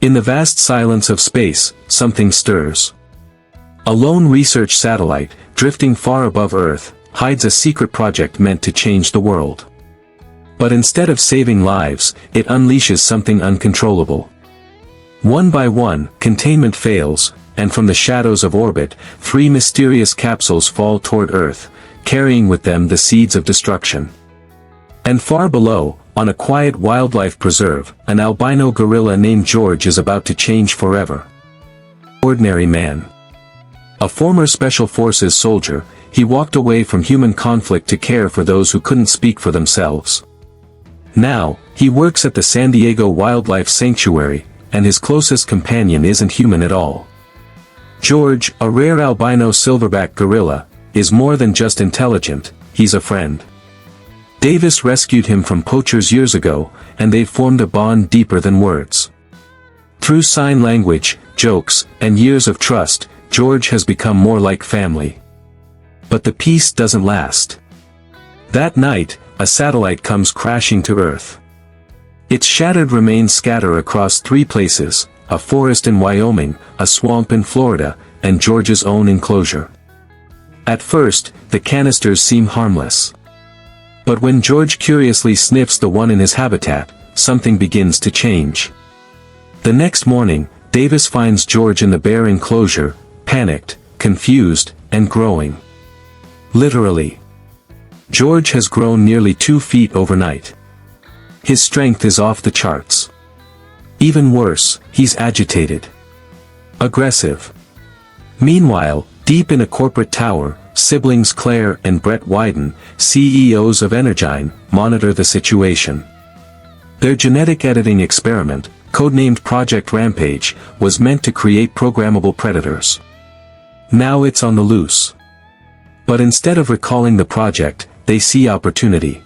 In the vast silence of space, something stirs. A lone research satellite, drifting far above Earth, hides a secret project meant to change the world. But instead of saving lives, it unleashes something uncontrollable. One by one, containment fails, and from the shadows of orbit, 3 mysterious capsules fall toward Earth, carrying with them the seeds of destruction. And far below, on a quiet wildlife preserve, an albino gorilla named George is about to change forever. Ordinary man. A former Special Forces soldier, he walked away from human conflict to care for those who couldn't speak for themselves. Now, he works at the San Diego Wildlife Sanctuary, and his closest companion isn't human at all. George, a rare albino silverback gorilla, is more than just intelligent, he's a friend. Davis rescued him from poachers years ago, and they've formed a bond deeper than words. Through sign language, jokes, and years of trust, George has become more like family. But the peace doesn't last. That night, a satellite comes crashing to Earth. Its shattered remains scatter across 3 places, a forest in Wyoming, a swamp in Florida, and George's own enclosure. At first, the canisters seem harmless. But when George curiously sniffs the one in his habitat, something begins to change. The next morning, Davis finds George in the bare enclosure, panicked, confused, and growing. Literally. George has grown nearly 2 feet overnight. His strength is off the charts. Even worse, he's agitated. Aggressive. Meanwhile, deep in a corporate tower, siblings Claire and Brett Wyden, CEOs of Energine, monitor the situation. Their genetic editing experiment, codenamed Project Rampage, was meant to create programmable predators. Now it's on the loose. But instead of recalling the project, they see opportunity.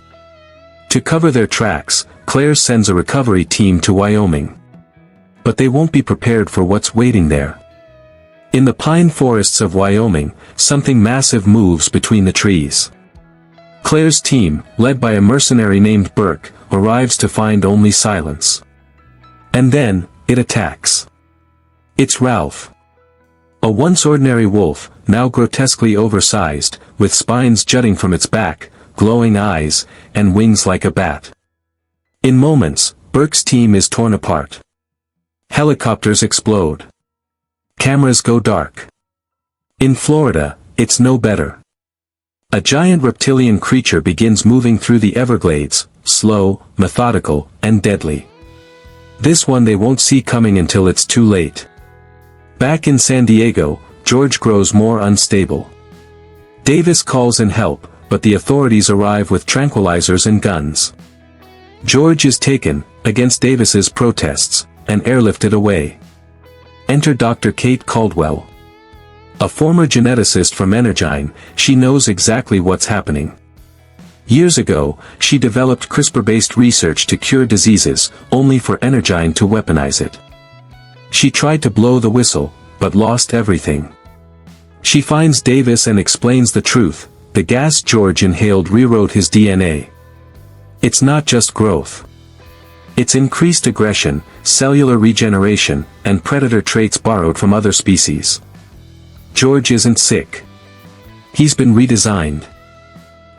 To cover their tracks, Claire sends a recovery team to Wyoming. But they won't be prepared for what's waiting there. In the pine forests of Wyoming, something massive moves between the trees. Claire's team, led by a mercenary named Burke, arrives to find only silence. And then, it attacks. It's Ralph. A once ordinary wolf, now grotesquely oversized, with spines jutting from its back, glowing eyes, and wings like a bat. In moments, Burke's team is torn apart. Helicopters explode. Cameras go dark. In Florida, it's no better. A giant reptilian creature begins moving through the Everglades, slow, methodical, and deadly. This one they won't see coming until it's too late. Back in San Diego, George grows more unstable. Davis calls in help, but the authorities arrive with tranquilizers and guns. George is taken, against Davis's protests, and airlifted away. Enter Dr. Kate Caldwell. A former geneticist from Energine, she knows exactly what's happening. Years ago, she developed CRISPR-based research to cure diseases, only for Energine to weaponize it. She tried to blow the whistle, but lost everything. She finds Davis and explains the truth: the gas George inhaled rewrote his DNA. It's not just growth. It's increased aggression, cellular regeneration, and predator traits borrowed from other species. George isn't sick. He's been redesigned.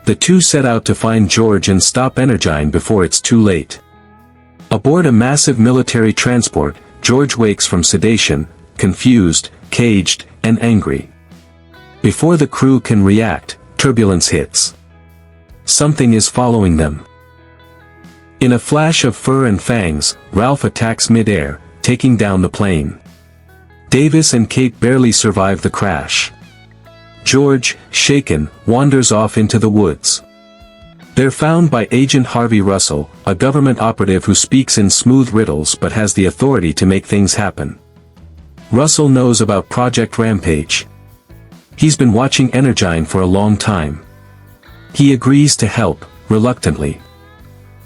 The two set out to find George and stop Energine before it's too late. Aboard a massive military transport, George wakes from sedation, confused, caged, and angry. Before the crew can react, turbulence hits. Something is following them. In a flash of fur and fangs, Ralph attacks mid-air, taking down the plane. Davis and Kate barely survive the crash. George, shaken, wanders off into the woods. They're found by Agent Harvey Russell, a government operative who speaks in smooth riddles but has the authority to make things happen. Russell knows about Project Rampage. He's been watching Energine for a long time. He agrees to help, reluctantly.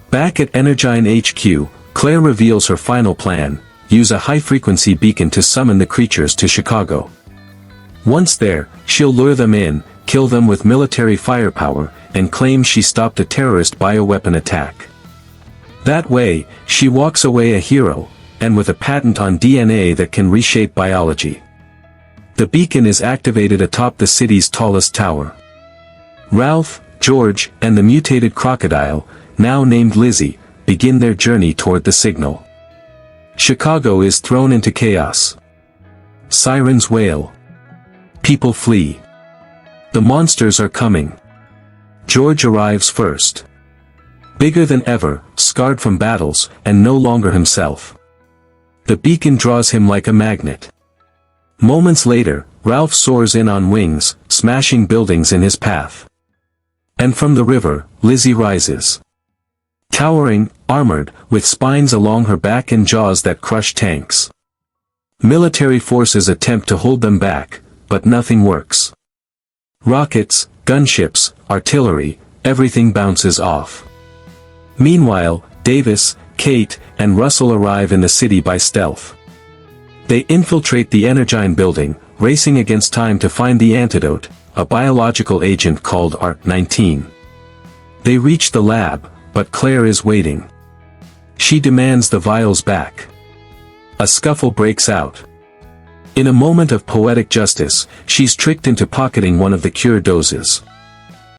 Back at Energine HQ, Claire reveals her final plan: use a high-frequency beacon to summon the creatures to Chicago. Once there, she'll lure them in, kill them with military firepower, and claim she stopped a terrorist bioweapon attack. That way, she walks away a hero, and with a patent on DNA that can reshape biology. The beacon is activated atop the city's tallest tower. Ralph, George, and the mutated crocodile, now named Lizzie, begin their journey toward the signal. Chicago is thrown into chaos. Sirens wail. People flee. The monsters are coming. George arrives first. Bigger than ever, scarred from battles, and no longer himself. The beacon draws him like a magnet. Moments later, Ralph soars in on wings, smashing buildings in his path. And from the river, Lizzie rises. Towering, armored, with spines along her back and jaws that crush tanks. Military forces attempt to hold them back, but nothing works. Rockets, gunships, artillery, everything bounces off. Meanwhile, Davis, Kate, and Russell arrive in the city by stealth. They infiltrate the Energyne building, racing against time to find the antidote, a biological agent called ARC-19. They reach the lab, but Claire is waiting. She demands the vials back. A scuffle breaks out. In a moment of poetic justice, she's tricked into pocketing one of the cure doses.